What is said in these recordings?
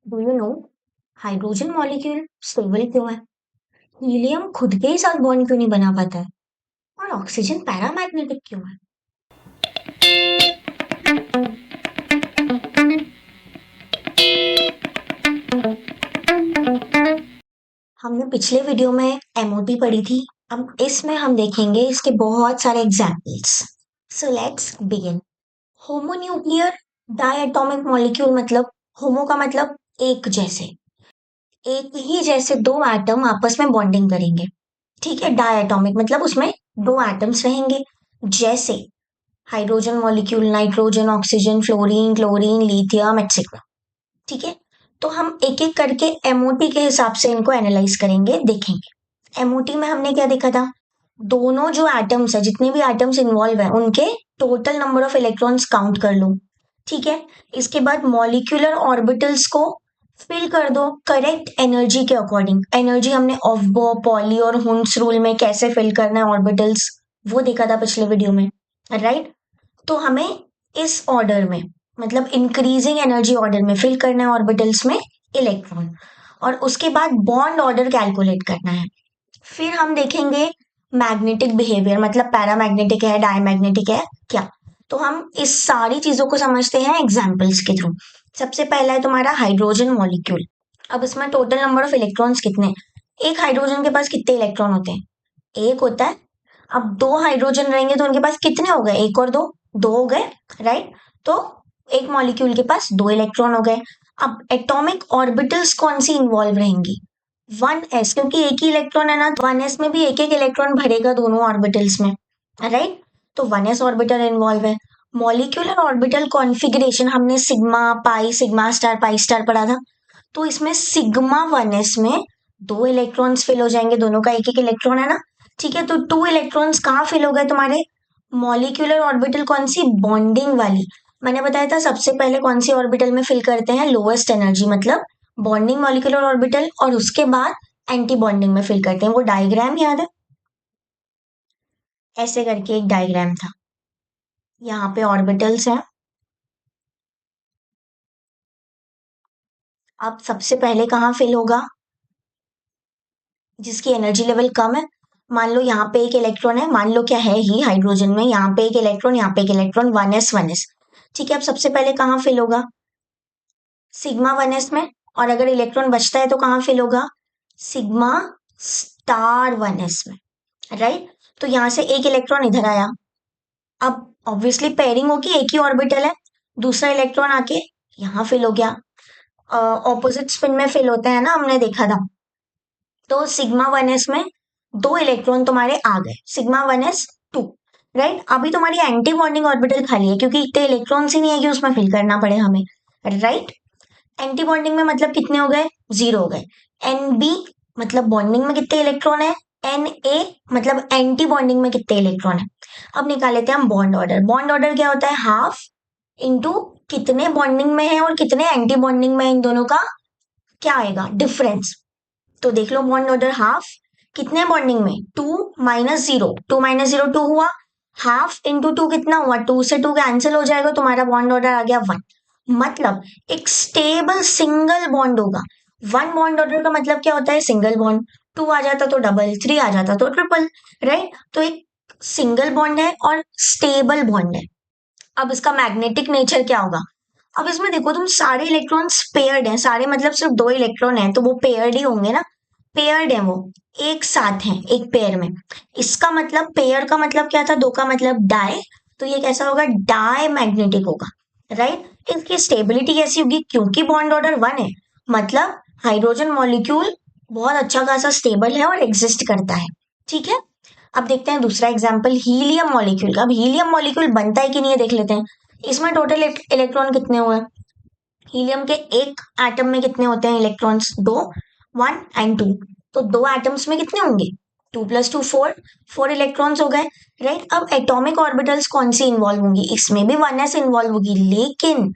Do you know hydrogen molecule stable क्यों है? Helium खुद के ही साथ बॉन्ड क्यों नहीं बना पाता है? और ऑक्सीजन पैरामैग्नेटिक क्यों है? हमने पिछले वीडियो में एमओटी पढ़ी थी। अब इसमें हम देखेंगे इसके बहुत सारे examples. So let's begin. Homonuclear diatomic molecule मतलब होमो का मतलब एक जैसे, एक ही जैसे दो एटम आपस में बॉन्डिंग करेंगे। ठीक है, डायटोमिक मतलब उसमें दो एटम्स रहेंगे। जैसे hydrogen molecule, nitrogen, oxygen, fluorine, chlorine, lithium etcetera. ठीक है, तो हम एक एक करके एमओटी के हिसाब से इनको एनालाइज करेंगे, देखेंगे। एमओटी में हमने क्या देखा था? दोनों जो एटम्स है, जितने भी एटम्स इन्वॉल्व है, उनके total number of electrons count कर लो। ठीक है, इसके बाद मॉलिक्यूलर ऑर्बिटल्स को फिल कर दो करेक्ट एनर्जी के अकॉर्डिंग। एनर्जी हमने ऑफबो, पॉली और हुंस रूल में कैसे फिल करना है ऑर्बिटल्स, वो देखा था पिछले वीडियो में, राइट? तो हमें इस ऑर्डर में, मतलब इंक्रीजिंग एनर्जी ऑर्डर में फिल करना है ऑर्बिटल्स में इलेक्ट्रॉन, और उसके बाद बॉन्ड ऑर्डर कैलकुलेट करना है। फिर हम देखेंगे मैग्नेटिक बिहेवियर, मतलब पैरामैग्नेटिक है, डायमैग्नेटिक है क्या। तो हम इस सारी चीजों को समझते हैं एग्जाम्पल्स के थ्रू। सबसे पहला है तुम्हारा हाइड्रोजन मॉलिक्यूल। अब इसमें टोटल नंबर ऑफ इलेक्ट्रॉन्स कितने? एक हाइड्रोजन के पास कितने इलेक्ट्रॉन होते हैं? एक होता है। अब दो हाइड्रोजन रहेंगे तो उनके पास कितने हो गए? एक और दो, दो हो गए, राइट? तो एक मॉलिक्यूल के पास दो इलेक्ट्रॉन हो गए। अब एटॉमिक ऑर्बिटल्स कौन सी इन्वॉल्व रहेंगी? 1s, क्योंकि एक ही इलेक्ट्रॉन है ना, तो 1s में भी एक एक इलेक्ट्रॉन भरेगा दोनों ऑर्बिटल्स में, राइट? तो 1s ऑर्बिटल इन्वॉल्व है। मॉलिक्यूलर ऑर्बिटल कॉन्फ़िगरेशन हमने sigma pi, sigma star, pi star पढ़ा था। तो इसमें सिग्मा 1s में दो इलेक्ट्रॉन्स फिल हो जाएंगे, दोनों का एक एक इलेक्ट्रॉन है ना। ठीक है, तो टू इलेक्ट्रॉन्स कहाँ फिल हो गए तुम्हारे? मॉलिक्यूलर ऑर्बिटल कौन सी? बॉन्डिंग वाली। मैंने बताया था सबसे पहले कौन सी ऑर्बिटल में फिल करते हैं? लोएस्ट एनर्जी मतलब बॉन्डिंग मॉलिक्यूलर ऑर्बिटल, और उसके बाद एंटी बॉन्डिंग में फिल करते हैं। वो डायग्राम याद है? ऐसे करके एक डायग्राम था। यहाँ पे ऑर्बिटल्स हैं। अब सबसे पहले कहाँ फिल होगा? जिसकी एनर्जी लेवल कम है। मान लो यहाँ पे एक इलेक्ट्रॉन है, मान लो क्या है ही हाइड्रोजन में, यहाँ पे एक इलेक्ट्रॉन, यहाँ पे एक इलेक्ट्रॉन, 1s 1s। ठीक है, अब सबसे पहले कहाँ फिल होगा? सिग्मा 1s में। और अगर इलेक्ट्रॉन बचता है तो कहाँ फिल होगा? सिग्मा स्टार 1s में, राइट? तो यहाँ से एक इलेक्ट्रॉन इधर आया। अब ऑब्वियसली पेयरिंग होगी, एक ही ऑर्बिटल है। दूसरा इलेक्ट्रॉन आके यहाँ फिल हो गया। ऑपोजिट स्पिन में फिल होते हैं ना, हमने देखा था। तो सिग्मा 1s में दो इलेक्ट्रॉन तुम्हारे आ गए, सिग्मा 1s 2, राइट? अभी तुम्हारी एंटी बॉन्डिंग ऑर्बिटल खाली है, क्योंकि इतने इलेक्ट्रॉन्स ही नहीं है कि उसमें फिल करना पड़े हमें, राइट? एंटी बॉन्डिंग में मतलब कितने हो गए? 0 हो गए। एन बी मतलब बॉन्डिंग में कितने इलेक्ट्रॉन है? एन ए मतलब एंटी बॉन्डिंग में कितने इलेक्ट्रॉन है? अब निकाल लेते हैं हम बॉन्ड ऑर्डर। बॉन्ड ऑर्डर क्या होता है? हाफ इंटू कितने बॉन्डिंग में है और कितने एंटी बॉन्डिंग में है, इन दोनों का क्या आएगा? डिफरेंस। तो देख लो बॉन्ड ऑर्डर हाफ, कितने बॉन्डिंग में? 2 - 0, 2 - 0 2 हुआ। हाफ इंटू टू कितना हुआ? 2 से 2 कैंसिल हो जाएगा, तुम्हारा बॉन्ड ऑर्डर आ गया 1। मतलब एक स्टेबल सिंगल बॉन्ड होगा। 1 बॉन्ड ऑर्डर का मतलब क्या होता है? Single bond. 2 आ जाता तो डबल, 3 आ जाता तो ट्रिपल, राइट? तो एक सिंगल बॉन्ड है और स्टेबल बॉन्ड है। अब इसका मैग्नेटिक नेचर क्या होगा? अब इसमें देखो तुम, सारे इलेक्ट्रॉन्स पेयर्ड हैं, सारे मतलब सिर्फ दो इलेक्ट्रॉन हैं तो वो पेयर्ड ही होंगे ना। पेयर्ड है, वो एक साथ हैं एक पेयर में। इसका मतलब पेयर का मतलब क्या था? दो का मतलब डाई। तो ये कैसा होगा? डाई मैग्नेटिक होगा, राइट? इसकी स्टेबिलिटी कैसी होगी? क्योंकि बॉन्ड ऑर्डर 1 है, मतलब हाइड्रोजन मॉलिक्यूल बहुत अच्छा खासा स्टेबल है और एग्जिस्ट करता है। ठीक है, अब देखते हैं दूसरा एग्जाम्पल हीलियम मॉलिक्यूल का। अब हीलियम मॉलिक्यूल बनता है कि नहीं, ये देख लेते हैं। इसमें टोटल इलेक्ट्रॉन कितने हुए? हीलियम के एक एटम में कितने होते हैं इलेक्ट्रॉन्स? दो, 1 एंड 2। तो दो एटम्स में कितने होंगे? 2 + 2 4, 4 इलेक्ट्रॉन्स हो गए, राइट? अब एटॉमिक ऑर्बिटल्स कौन सी इन्वॉल्व होंगी? इसमें भी 1s इन्वॉल्व होगी, लेकिन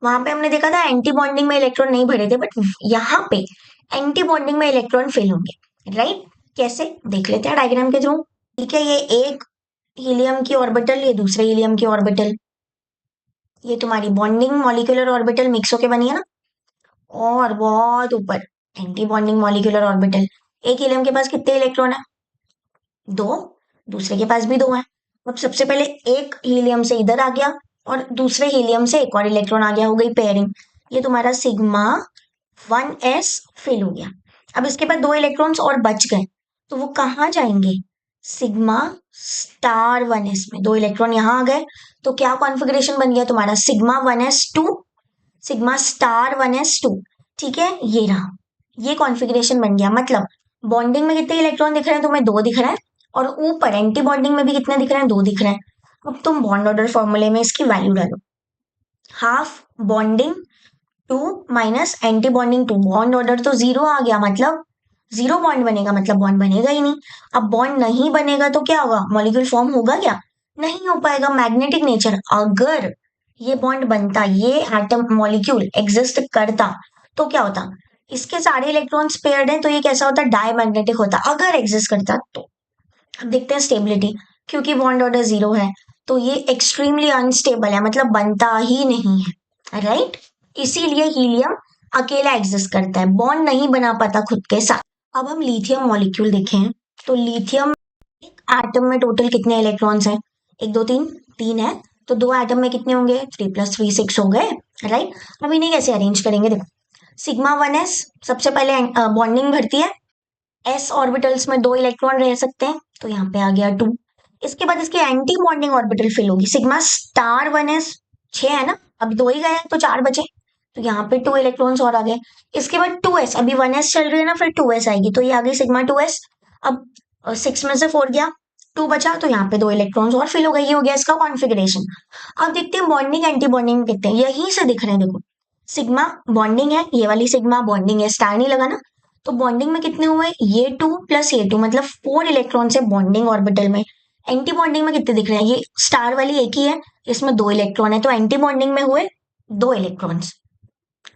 वहां पे हमने देखा था एंटी बॉन्डिंग में इलेक्ट्रॉन नहीं भरे थे, बट यहाँ पे एंटी बॉन्डिंग में इलेक्ट्रॉन फिल होंगे, राइट? कैसे, देख लेते हैं डायग्राम के थ्रू। ठीक है, ये एक हीलियम की ऑर्बिटल, ये दूसरे हीलियम की ऑर्बिटल, ये तुम्हारी बॉन्डिंग मॉलिक्यूलर ऑर्बिटल मिक्स होके बनी है ना। और बहुत ऊपर एंटी बॉन्डिंग मॉलिक्यूलर ऑर्बिटल। एक हीलियम के पास कितने इलेक्ट्रॉन है? 2। दूसरे के पास भी 2 है। अब सबसे पहले एक हीलियम से इधर आ गया और दूसरे हीलियम से एक और इलेक्ट्रॉन आ गया, हो गई पेयरिंग। ये तुम्हारा सिग्मा 1s फिल हो गया। अब इसके बाद 2 इलेक्ट्रॉन्स और बच गए, तो वो कहाँ जाएंगे? सिग्मा स्टार 1s में। 2 इलेक्ट्रॉन यहाँ आ गए, तो क्या कॉन्फ़िगरेशन बन गया तुम्हारा? Sigma 1s2 sigma star 1s2। ठीक है, ये रहा, ये कॉन्फ़िगरेशन बन गया। मतलब बॉन्डिंग में कितने इलेक्ट्रॉन दिख रहे हैं तुम्हें? 2 दिख रहे हैं, और ऊपर एंटी बॉन्डिंग में भी कितने दिख रहे हैं? 2 दिख रहे हैं। अब तुम बॉन्ड ऑर्डर फॉर्मूले में इसकी वैल्यू डालो। Half bonding 2 minus anti bonding 2। Bond order तो 0 आ गया, मतलब 0 बॉन्ड बनेगा, मतलब बॉन्ड बनेगा ही नहीं। अब बॉन्ड नहीं बनेगा तो क्या होगा? मॉलिक्यूल फॉर्म होगा क्या? नहीं हो पाएगा। मैग्नेटिक नेचर, अगर ये बॉन्ड बनता, ये एटम मॉलिक्यूल एग्जिस्ट करता, तो क्या होता? इसके सारे इलेक्ट्रॉन्स पेयर्ड हैं, तो ये कैसा होता? डायमैग्नेटिक होता, अगर एग्जिस्ट करता तो। अब देखते हैं स्टेबिलिटी। क्योंकि बॉन्ड ऑर्डर 0 है, तो ये एक्सट्रीमली अनस्टेबल है, मतलब बनता ही नहीं है, राइट? इसीलिए हीलियम अकेला एग्जिस्ट करता है, बॉन्ड नहीं बना पाता खुद के साथ। अब हम लिथियम मॉलिक्यूल देखें, तो लिथियम एक एटम में टोटल कितने इलेक्ट्रॉन्स हैं? 1 2 3, 3 है, तो 2 एटम में कितने होंगे? 3 + 3 6 हो गए, राइट? अब इन्हें कैसे अरेंज करेंगे? देखो, सिग्मा 1s सबसे पहले बॉन्डिंग भरती है। s ऑर्बिटल्स में 2 इलेक्ट्रॉन रह सकते हैं, तो यहाँ पे आ गया 2। इसके बाद इसकी एंटी बॉन्डिंग ऑर्बिटल फिल होगी। सिग्मा स्टार 1s 6 है ना, अब 2 ही गए हैं तो 4 बचे, तो यहाँ पे 2 इलेक्ट्रॉन्स और आ गए। इसके बाद 2s, अभी 1s चल रही है ना, फिर 2s आएगी, तो ये आ गई सिग्मा 2s। अब 6 में से 4 गया, 2 बचा, तो यहाँ पे 2 इलेक्ट्रॉन्स और फिल हो गई। ये हो गया इसका कॉन्फ़िगरेशन। अब देखते हैं बॉन्डिंग एंटी बॉन्डिंग कितने हैं, यहीं से दिख रहे हैं। देखो, सिग्मा बॉन्डिंग है, ये वाली सिग्मा बॉन्डिंग है, स्टार नहीं लगा ना, तो बॉन्डिंग में कितने हुए? ये 2 + ये 2, मतलब 4 इलेक्ट्रॉन से बॉन्डिंग ऑर्बिटल में। एंटी बॉन्डिंग में कितने दिख रहे हैं? ये स्टार वाली एक ही है, इसमें 2 इलेक्ट्रॉन है, तो एंटी बॉन्डिंग में हुए 2 इलेक्ट्रॉन्स,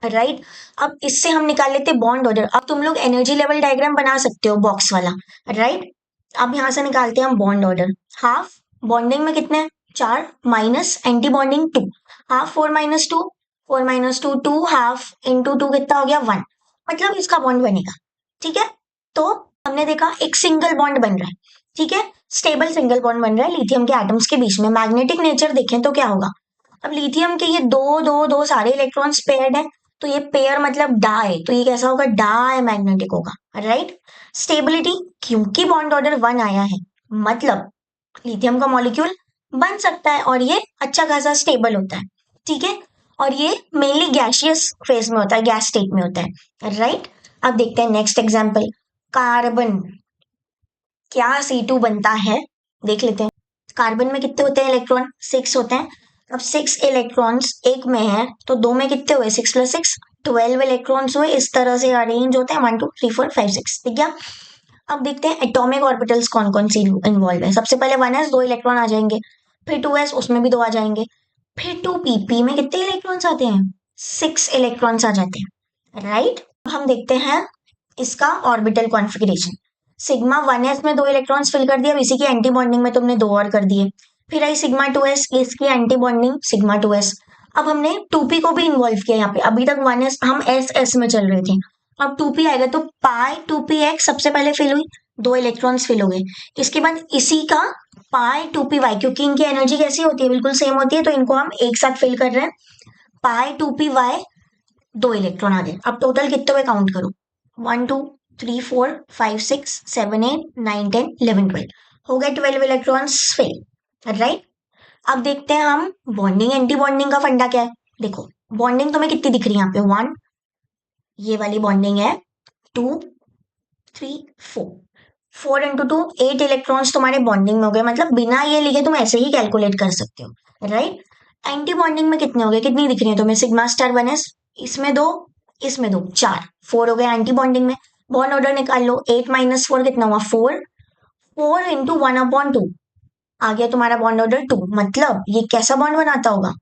राइट? अब इससे हम निकाल लेते बॉन्ड ऑर्डर। अब तुम लोग एनर्जी लेवल डायग्राम बना सकते हो बॉक्स वाला, राइट? अब यहां से निकालते हैं हम बॉन्ड ऑर्डर। हाफ बॉन्डिंग में कितने? 4 minus anti bonding 2, half 4 - 2, 4 - 2 2, half into 2 कितना हो गया? 1, मतलब इसका बॉन्ड बनेगा। ठीक है, तो हमने देखा एक सिंगल बॉन्ड बन रहा है, ठीक है, स्टेबल सिंगल बॉन्ड बन रहा है लिथियम के एटम्स के बीच में। मैग्नेटिक नेचर देखें तो क्या होगा? अब लिथियम के ये दो दो दो सारे इलेक्ट्रॉन्स पेयर्ड है, तो ये पेयर मतलब डाई, तो ये कैसा होगा? डाई मैग्नेटिक होगा, राइट? स्टेबिलिटी, क्योंकि बॉन्ड ऑर्डर 1 आया है, मतलब लिथियम का मॉलिक्यूल बन सकता है और ये अच्छा खासा स्टेबल होता है, ठीक है? और ये मेनली गैसियस फेज में होता है, गैस स्टेट में होता है, राइट? अब देखते हैं नेक्स्ट एग्जांपल, कार्बन। क्या C2 बनता है, देख लेते हैं। कार्बन में कितने होते हैं इलेक्ट्रॉन? 6 होते हैं। अब 6 इलेक्ट्रॉन्स एक में है, तो 2 में कितने हुए? 6 + 6 12 इलेक्ट्रॉन्स हुए। इस तरह से अरेंज होते हैं, 1 2 3 4 5 6, ठीक है? अब देखते हैं एटॉमिक ऑर्बिटल्स कौन कौन सी इन्वॉल्व है। सबसे पहले 1s 2 इलेक्ट्रॉन आ जाएंगे, फिर 2s उसमें भी 2 आ जाएंगे, फिर 2pp में कितने इलेक्ट्रॉन्स आते हैं? 6 इलेक्ट्रॉन्स आ जाते हैं, राइट? अब हम देखते हैं इसका ऑर्बिटल कॉन्फ़िगरेशन। सिग्मा 1s में 2 इलेक्ट्रॉन्स फिल कर दिए, अब इसी की एंटी बॉन्डिंग में तुमने 2 और कर दिए। फिर आई सिग्मा 2s, इसकी एंटी बॉन्डिंग सिग्मा 2s। अब हमने 2p को भी इन्वॉल्व किया यहाँ पे। अभी तक 1s हम s में चल रहे थे, अब 2p आएगा, तो पाई 2px सबसे पहले फिल हुई, 2 इलेक्ट्रॉन्स फिल हो गए। इसके बाद इसी का पाई 2py, क्योंकि इनकी एनर्जी कैसी होती है? बिल्कुल सेम होती है, तो इनको हम एक साथ फिल कर रहे हैं। पाई 2py 2 इलेक्ट्रॉन आ गए। अब टोटल कितने हुए काउंट करो, 1 2 3 4 5 6 7 8 9 10 11 12, हो गए 12 इलेक्ट्रॉन्स फिल, राइट? अब देखते हैं हम बॉन्डिंग एंटी बॉन्डिंग का फंडा क्या है। देखो, बॉन्डिंग तुम्हें कितनी दिख रही है यहाँ पे? 1, ये वाली बॉन्डिंग है, 2 3 4, 4 × 2 8 इलेक्ट्रॉन्स तुम्हारे बॉन्डिंग में हो गए, मतलब बिना ये लिखे तुम ऐसे ही कैलकुलेट कर सकते हो, राइट? एंटी बॉन्डिंग में कितने हो गए? कितनी दिख रही है तुम्हें? सिग्मा स्टार 1s, इसमें 2, इसमें 2, 4, 4 हो गए एंटी बॉन्डिंग में। बॉन्ड ऑर्डर निकाल लो, 8 - 4 कितना हुआ? 4, 4 × 1/2 आ गया तुम्हारा बॉन्ड ऑर्डर 2। मतलब ये कैसा बॉन्ड बनाता होगा?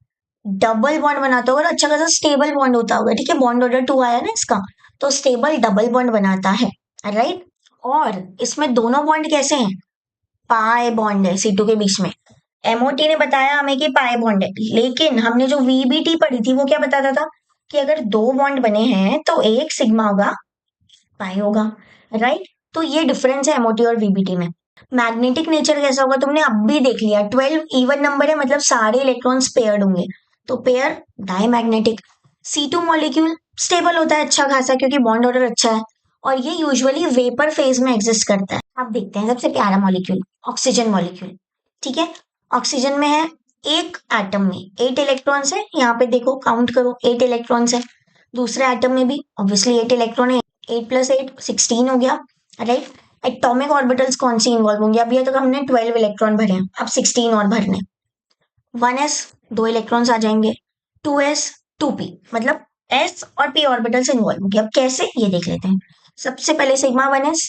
डबल बॉन्ड बनाता होगा और अच्छा खासा स्टेबल बॉन्ड होता होगा, ठीक है? बॉन्ड ऑर्डर 2 आया ना इसका, तो स्टेबल डबल बॉन्ड बनाता है, राइट? और इसमें दोनों बॉन्ड कैसे हैं? पाई बॉन्ड है C2 के बीच में। MOT ने बताया हमें कि पाई बॉन्ड है, लेकिन हमने जो VBT पढ़ी थी वो क्या बताता था? कि अगर 2 बॉन्ड बने हैं तो एक सिग्मा होगा, पाई होगा, राइट? तो ये डिफरेंस है एमओटी और वीबीटी में। मैग्नेटिक नेचर कैसा होगा तुमने अब भी देख लिया, 12 इवन नंबर है मतलब सारे इलेक्ट्रॉन्स पेयर्ड होंगे, तो pair diamagnetic. C2 molecule stable होता है अच्छा खासा क्योंकि बॉन्ड ऑर्डर अच्छा है, और ये यूजुअली वेपर फेज में एग्जिस्ट करता है। आप देखते हैं सबसे प्यारा मॉलिक्यूल ऑक्सीजन मॉलिक्यूल, ठीक है? ऑक्सीजन में है एक एटम में 8 इलेक्ट्रॉन्स है, यहाँ पे देखो काउंट करो 8 इलेक्ट्रॉन्स है। दूसरे एटम में भी ऑब्वियसली 8 इलेक्ट्रॉन है, 8 + 8 16 हो गया, राइट? एटॉमिक ऑर्बिटल्स कौन सी इन्वॉल्व होंगे? अभी तक हमने 12 इलेक्ट्रॉन भरे हैं, अब 16 और भरने। 1s 2 इलेक्ट्रॉन्स आ जाएंगे, 2s 2p, मतलब s और p ऑर्बिटल्स इन्वॉल्व होंगे। अब कैसे ये देख लेते हैं। सबसे पहले सिग्मा 1s,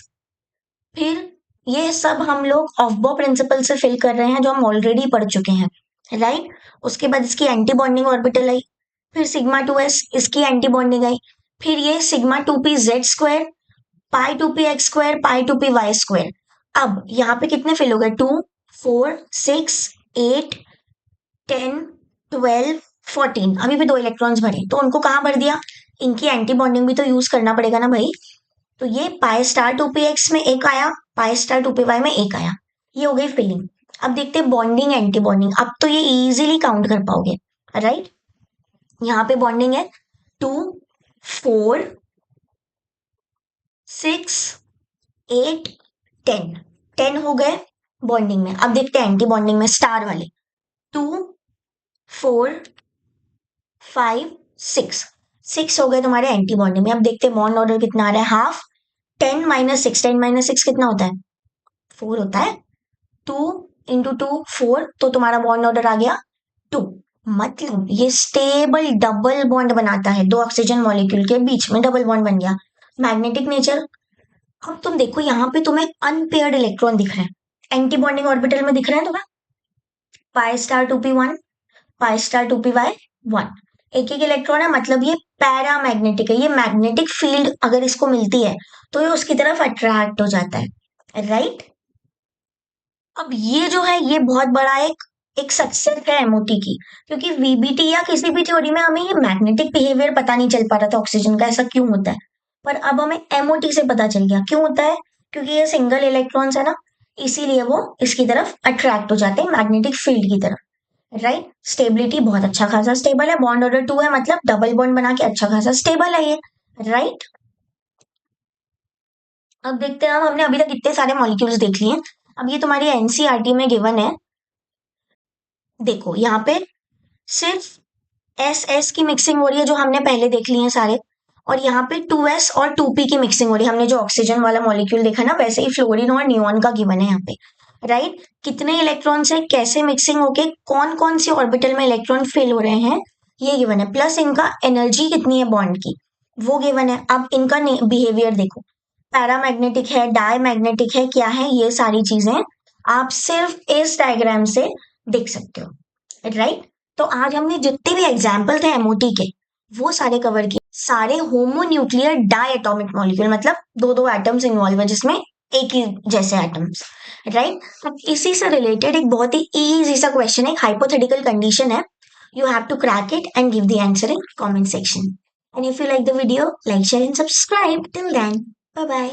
फिर ये सब हम लोग ऑफ-बो प्रिंसिपल से फिल कर रहे हैं जो हम ऑलरेडी पढ़ चुके हैं, राइट? उसके बाद इसकी एंटी बॉन्डिंग ऑर्बिटल आई, फिर सिग्मा 2s इसकी एंटी बॉन्डिंग आई, फिर ये सिग्मा 2p z², पाई 2p x², पाई 2p y²। अब यहाँ पे कितने फिल हो गए? 2 4 6 8 10 12 14, अभी भी 2 इलेक्ट्रॉन्स भरे, तो उनको कहाँ भर दिया? इनकी एंटी बॉन्डिंग भी तो यूज करना पड़ेगा ना भाई। तो ये पाई स्टार 2px में एक आया, पाई स्टार 2py में एक आया, ये हो गई फिलिंग। अब देखते हैं बॉन्डिंग एंटी बॉन्डिंग, अब तो ये इजीली काउंट कर पाओगे, राइट? यहाँ पे बॉन्डिंग है 2 4 6 8 10, 10 हो गए बॉन्डिंग में। अब देखते हैं एंटी बॉन्डिंग में स्टार वाले 2 4 5 6, 6 हो गए तुम्हारे एंटी बॉन्डिंग में। अब देखते हैं बॉन्ड ऑर्डर कितना आ रहा है, हाफ। 10 - 6, 10 - 6 कितना होता है? 4 होता है। 2 × 2 4, तो तुम्हारा बॉन्ड ऑर्डर आ गया 2। मतलब ये स्टेबल डबल बॉन्ड बनाता है, 2 ऑक्सीजन मॉलिक्यूल के बीच में डबल बॉन्ड बन गया। मैग्नेटिक नेचर, अब तुम देखो यहाँ पे तुम्हें अनपेयर्ड इलेक्ट्रॉन दिख रहे हैं, एंटी बॉन्डिंग ऑर्बिटल में दिख रहे हैं तुम्हें, pi star 2p1, pi star 2py 1, एक एक इलेक्ट्रॉन है, मतलब ये पैरामैग्नेटिक है, ये मैग्नेटिक फील्ड अगर इसको मिलती है तो ये उसकी तरफ अट्रैक्ट हो जाता है, राइट? अब ये जो है ये बहुत बड़ा एक सक्सेस है एमओटी की, क्योंकि वीबीटी या किसी भी थ्योरी में हमें ये मैग्नेटिक बिहेवियर पता नहीं चल पा रहा था ऑक्सीजन का, ऐसा क्यों होता है, पर अब हमें एमओटी से पता चल गया क्यों होता है, क्योंकि ये सिंगल इलेक्ट्रॉन्स है ना, इसीलिए वो इसकी तरफ अट्रैक्ट हो जाते हैं मैग्नेटिक फील्ड की तरफ, राइट? स्टेबिलिटी बहुत अच्छा खासा स्टेबल है, बॉन्ड ऑर्डर 2 है, मतलब डबल बॉन्ड बना के अच्छा खासा स्टेबल है ये, राइट? अब देखते हैं, हमने अभी तक इतने सारे मॉलिक्यूल्स देख लिए। अब ये तुम्हारी एनसीईआरटी में गिवन है, देखो यहाँ पे सिर्फ एस एस की मिक्सिंग हो रही है जो हमने पहले देख ली है सारे, और यहाँ पे 2s और 2p की मिक्सिंग हो रही है, हमने जो ऑक्सीजन वाला मॉलिक्यूल देखा ना वैसे ही फ्लोरीन और नियॉन का गिवन है यहाँ पे, राइट? कितने इलेक्ट्रॉन्स है, कैसे मिक्सिंग होके कौन कौन सी ऑर्बिटल में इलेक्ट्रॉन फिल हो रहे हैं ये गिवन है, प्लस इनका एनर्जी कितनी है बॉन्ड की वो गिवन है। अब इनका बिहेवियर देखो, पैरामैग्नेटिक है, डायमैग्नेटिक है, क्या है, ये सारी चीजें आप सिर्फ इस डायग्राम से देख सकते हो, राइट? तो आज हमने जितने भी एग्जाम्पल थे एमओटी के वो सारे कवर किए, सारे होमोन्यूक्लियर डायटोमिक मॉलिक्यूल, मतलब दो दो एटम्स इन्वॉल्व है जिसमें एक ही जैसे एटम्स, राइट? अब इसी से रिलेटेड एक बहुत ही इजी सा क्वेश्चन है, हाइपोथेटिकल कंडीशन है, you have to crack it and give the answer in comment section. And if you like the video, like, share and subscribe. Till then, bye bye.